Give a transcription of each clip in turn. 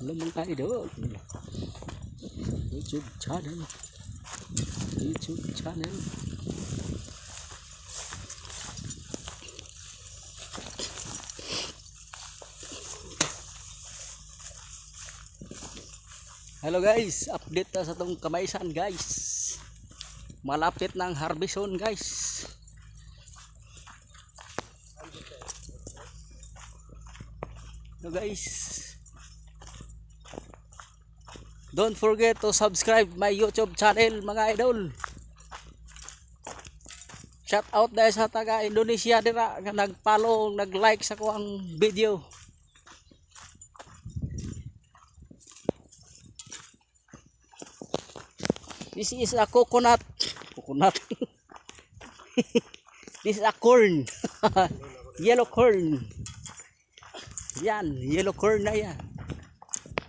Hello mga idol. YouTube channel. YouTube channel. Hello guys, update na sa tong Kamaisan guys. Malapit ng harveston guys. Hello guys. Don't forget to subscribe my YouTube channel mga idol. Shout out dahil sa taga Indonesia dira nga nag-follow, nag-like sa ko ang video. This is a coconut. This is a corn. Yellow corn. Yan, yellow corn na yan.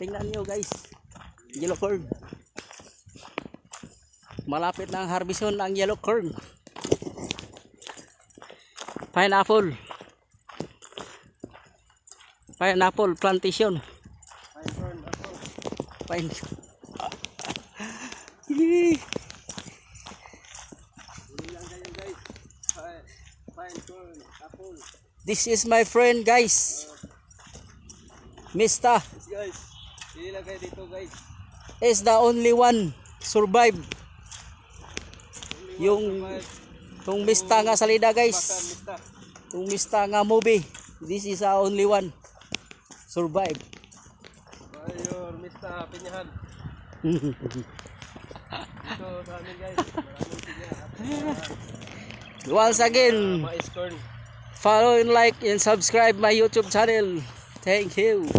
Tingnan niyo guys. Yellow corn. Malapit na ang harveston ang yellow corn. Pineapple. Pineapple plantation. Pine. This is my friend guys. Mista. Guys, hindi lang kayo dito guys. Is the only one survive. Yung Mista nga salida guys. Yung Mista nga movie. This is the only one survive. Ayun, Mista Pinyahan. Ito sa amin guys. Once again, Mais corn. follow and like and subscribe my YouTube channel. Thank you.